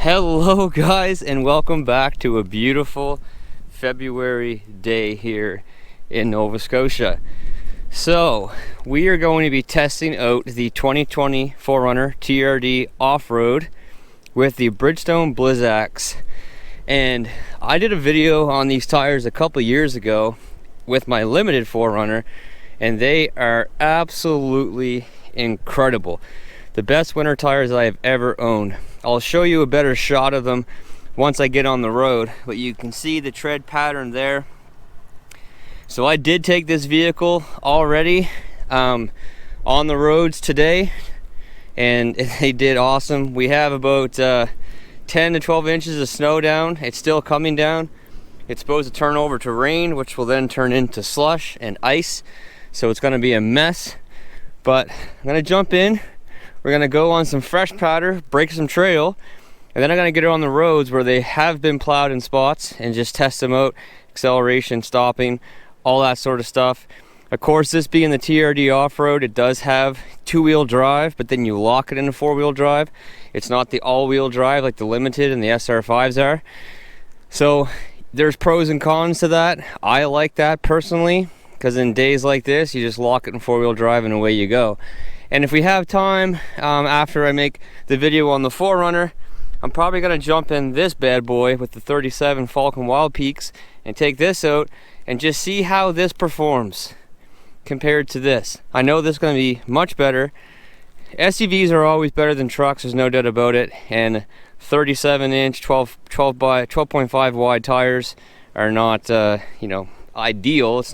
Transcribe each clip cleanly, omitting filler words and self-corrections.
Hello guys, and welcome back to a beautiful February day here in Nova Scotia. So we are going to be testing out the 2020 4RUNNER TRD Offroad with the Bridgestone Blizzaks. And I did a video on these tires a couple years ago with my limited 4RUNNER, and they are absolutely incredible. The best winter tires I have ever owned. I'll show you a better shot of them once I get on the road, but you can see the tread pattern there. So I did take this vehicle already on the roads today, and they did awesome. We have about 10 to 12 inches of snow down. It's still coming down. It's supposed to turn over to rain, which will then turn into slush and ice. So it's going to be a mess, but I'm going to jump in. We're gonna go on some fresh powder, break some trail, and then I'm gonna get it on the roads where they have been plowed in spots and just test them out, acceleration, stopping, all that sort of stuff. Of course, this being the TRD Offroad, it does have two-wheel drive, but then you lock it into four-wheel drive. It's not the all-wheel drive like the Limited and the SR5s are. So there's pros and cons to that. I like that personally, because in days like this, you just lock it in four-wheel drive and away you go. And if we have time, after I make the video on the 4RUNNER, I'm probably gonna jump in this bad boy with the 37 Falcon Wild Peaks and take this out and just see how this performs compared to this. I know this is gonna be much better. SUVs are always better than trucks, there's no doubt about it. And 37 inch, 12.5 wide tires are not, ideal. It's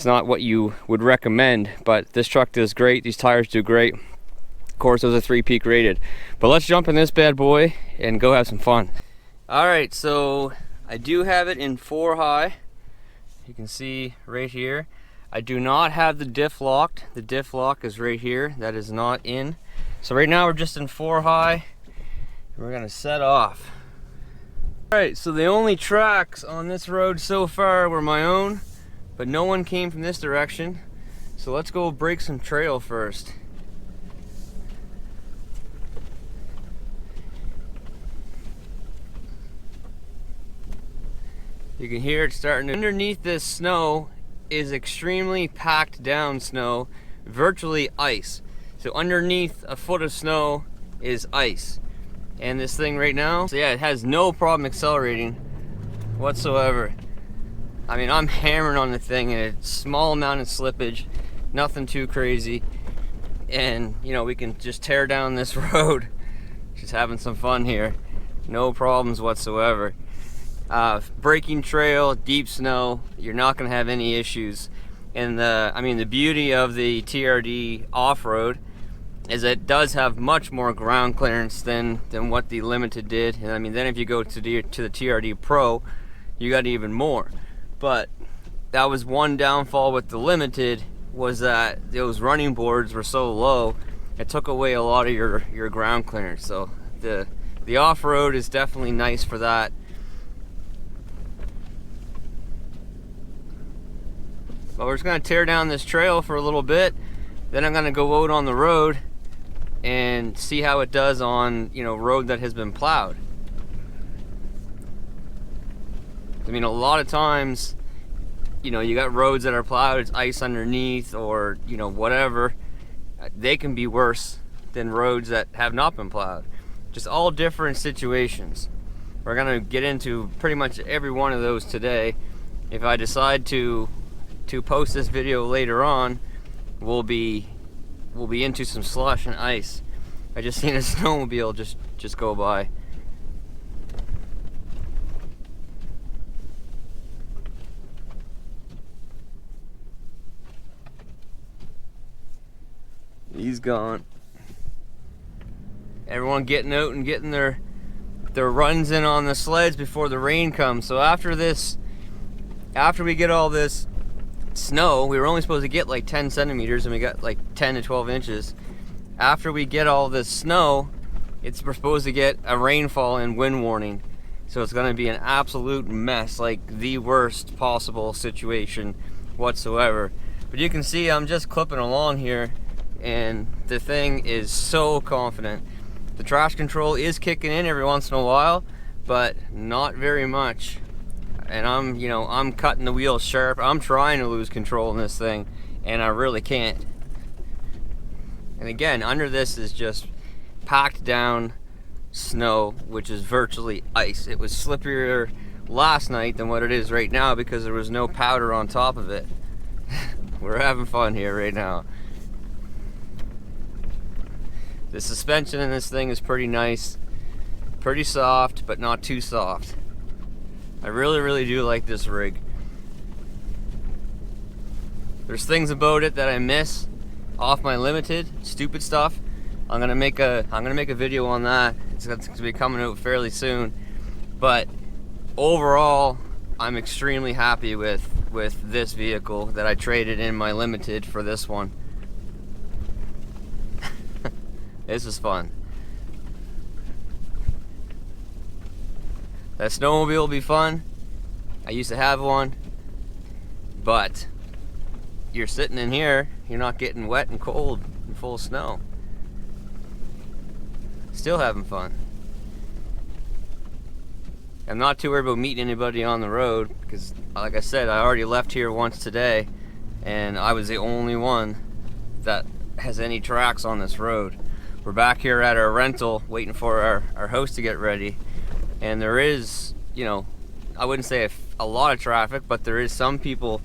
not what you would recommend, but this truck does great. These tires do great. Of course, those are 3-peak rated. But let's jump in this bad boy and go have some fun. All right, so I do have it in 4 high. You can see right here. I do not have the diff locked. The diff lock is right here. That is not in. So right now we're just in 4 high. We're gonna set off. All right, so the only tracks on this road so far were my own, but no one came from this direction. So let's go break some trail first. You can hear it starting to, underneath this snow is extremely packed down snow, virtually ice. So underneath a foot of snow is ice. And this thing right now, so yeah, it has no problem accelerating whatsoever. I mean, I'm hammering on the thing and a small amount of slippage, nothing too crazy. And, we can just tear down this road. Just having some fun here. No problems whatsoever. Breaking trail, deep snow, you're not gonna have any issues. And the beauty of the TRD Offroad is that it does have much more ground clearance than what the Limited did. And then if you go to the TRD Pro, you got even more. But that was one downfall with the Limited, was that those running boards were so low, it took away a lot of your ground clearance. So the off-road is definitely nice for that. But we're just gonna tear down this trail for a little bit, then I'm gonna go out on the road and see how it does on road that has been plowed. A lot of times, you got roads that are plowed, it's ice underneath, or, whatever. They can be worse than roads that have not been plowed. Just all different situations. We're gonna get into pretty much every one of those today. If I decide to post this video later on, we'll be into some slush and ice. I just seen a snowmobile just go by. He's gone. Everyone getting out and getting their runs in on the sleds before the rain comes. So after we get all this snow, we were only supposed to get like 10 centimeters and we got like 10 to 12 inches. After we get all this snow, we're supposed to get a rainfall and wind warning. So it's gonna be an absolute mess, like the worst possible situation whatsoever. But you can see I'm just clipping along here, and the thing is so confident. The traction control is kicking in every once in a while, but not very much. And I'm cutting the wheels sharp. I'm trying to lose control in this thing, and I really can't. And again, under this is just packed down snow, which is virtually ice. It was slipperier last night than what it is right now because there was no powder on top of it. We're having fun here right now. The suspension in this thing is pretty nice, pretty soft, but not too soft. I really do like this rig. There's things about it that I miss off my limited, stupid stuff. I'm gonna make a video on that. It's gonna be coming out fairly soon. But overall, I'm extremely happy with this vehicle that I traded in my limited for this one. This is fun. That snowmobile will be fun. I used to have one, but you're sitting in here, you're not getting wet and cold and full of snow. Still having fun. I'm not too worried about meeting anybody on the road because, like I said, I already left here once today and I was the only one that has any tracks on this road. We're back here at our rental waiting for our host to get ready, and there is, I wouldn't say a lot of traffic, but there is some people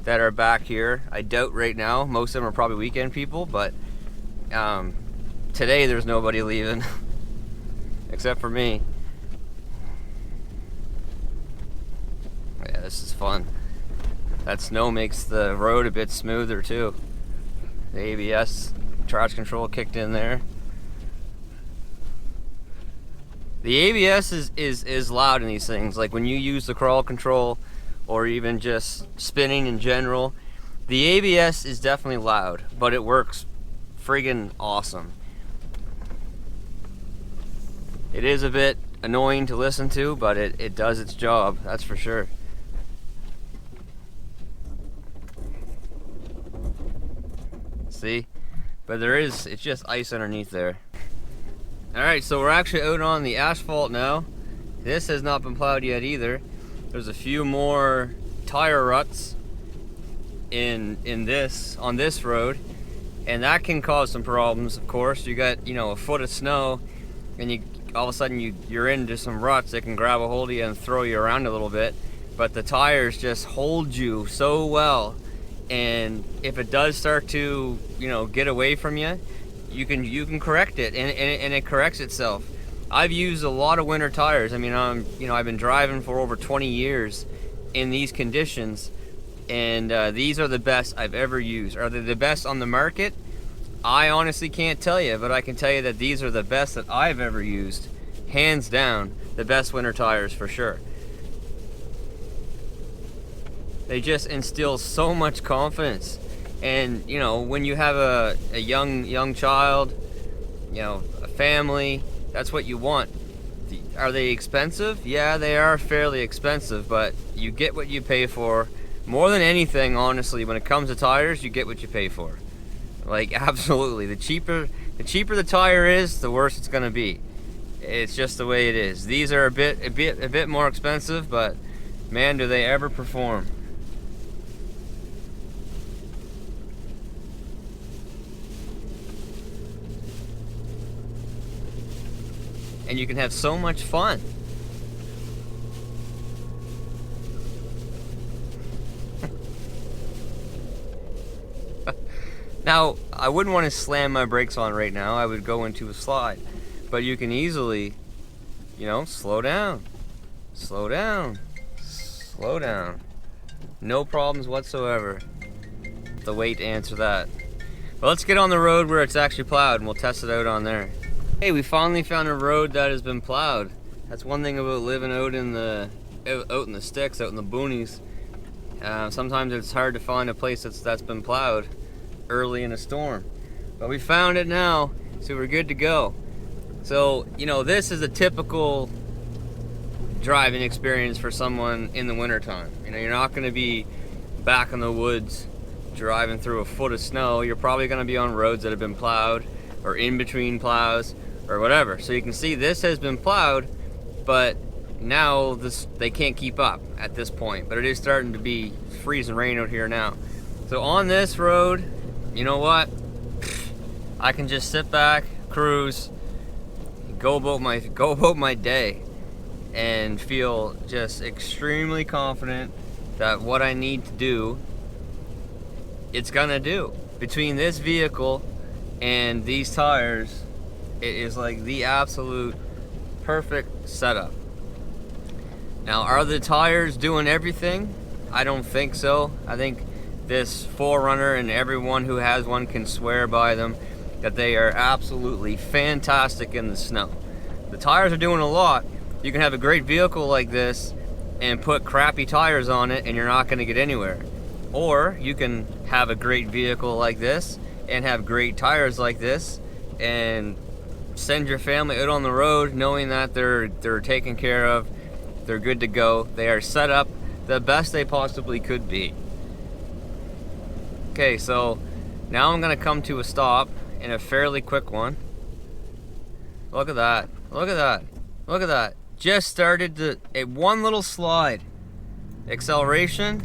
that are back here. I doubt right now, most of them are probably weekend people, but today there's nobody leaving except for me. Yeah, this is fun. That snow makes the road a bit smoother too. The ABS traction control kicked in there. The ABS is loud in these things. Like when you use the crawl control or even just spinning in general, the ABS is definitely loud, but it works friggin' awesome. It is a bit annoying to listen to, but it does its job, that's for sure. See? But it's just ice underneath there. Alright, so we're actually out on the asphalt now. This has not been plowed yet either. There's a few more tire ruts on this road, and that can cause some problems, of course. You got, a foot of snow, and all of a sudden you're into some ruts that can grab a hold of you and throw you around a little bit. But the tires just hold you so well, and if it does start to, get away from you, you can correct it, and it corrects itself. I've used a lot of winter tires. I mean, I've been driving for over 20 years in these conditions, and these are the best I've ever used. Are they the best on the market? I honestly can't tell you, but I can tell you that these are the best that I've ever used. Hands down, the best winter tires for sure. They just instill so much confidence. And when you have a young child, a family, that's what you want. Are they expensive? Yeah, they are fairly expensive, but you get what you pay for. More than anything, honestly, when it comes to tires, you get what you pay for. Like, absolutely. The cheaper the tire is, the worse it's gonna be. It's just the way it is. These are a bit more expensive, but man, do they ever perform. And you can have so much fun. Now, I wouldn't want to slam my brakes on right now. I would go into a slide. But you can easily, slow down. Slow down. Slow down. No problems whatsoever. The weight to answer that. But let's get on the road where it's actually plowed and we'll test it out on there. Hey, we finally found a road that has been plowed. That's one thing about living out in the sticks, out in the boonies. Sometimes it's hard to find a place that's been plowed early in a storm. But we found it now, so we're good to go. So, this is a typical driving experience for someone in the wintertime. You're not going to be back in the woods driving through a foot of snow. You're probably going to be on roads that have been plowed or in between plows. or whatever. So you can see this has been plowed, but now they can't keep up at this point. But it is starting to be freezing rain out here now. So on this road, you know what? I can just sit back, cruise, go about my day, and feel just extremely confident that what I need to do, it's gonna do. Between this vehicle and these tires, it is like the absolute perfect setup. Now, are the tires doing everything? I don't think so. I think this 4Runner, and everyone who has one can swear by them, that they are absolutely fantastic in the snow. The tires are doing a lot. You can have a great vehicle like this and put crappy tires on it and you're not gonna get anywhere. Or you can have a great vehicle like this and have great tires like this and send your family out on the road knowing that they're taken care of, they're good to go, they are set up the best they possibly could be. Okay, so now I'm gonna come to a stop in a fairly quick one. Look at that, look at that, look at that. Just started one little slide. Acceleration.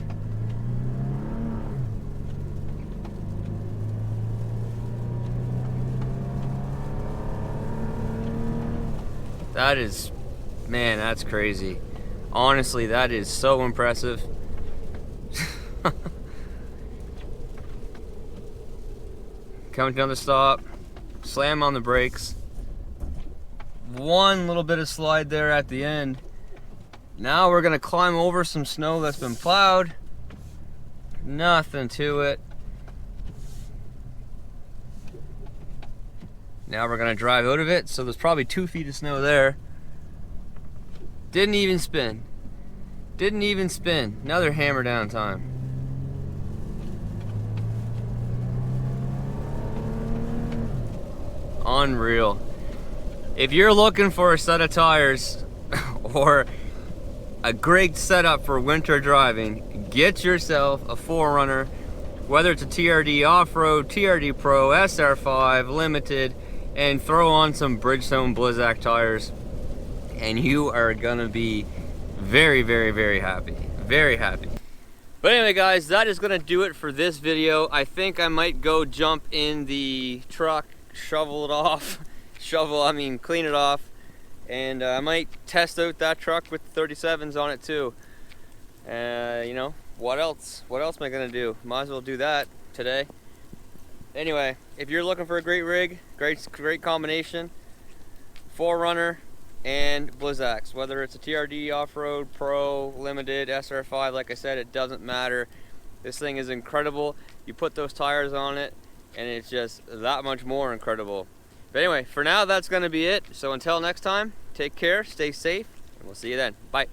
That is, man, that's crazy. Honestly, that is so impressive. Coming down the stop, slam on the brakes. One little bit of slide there at the end. Now we're gonna climb over some snow that's been plowed. Nothing to it. Now we're gonna drive out of it, so there's probably 2 feet of snow there. Didn't even spin. Didn't even spin. Another hammer down time. Unreal. If you're looking for a set of tires or a great setup for winter driving, get yourself a 4Runner, whether it's a TRD Offroad, TRD Pro, SR5, Limited, and throw on some Bridgestone Blizzaks tires, and you are gonna be very, very, very happy. Very happy. But anyway, guys, that is gonna do it for this video. I think I might go jump in the truck, shovel it off. Clean it off, and I might test out that truck with the 37s on it too. You know, what else am I gonna do? Might as well do that today. Anyway, if you're looking for a great rig, great combination, 4Runner and Blizzaks, whether it's a TRD Offroad, Pro, Limited, SR5, like I said, it doesn't matter. This thing is incredible. You put those tires on it, and it's just that much more incredible. But anyway, for now, that's going to be it. So until next time, take care, stay safe, and we'll see you then. Bye.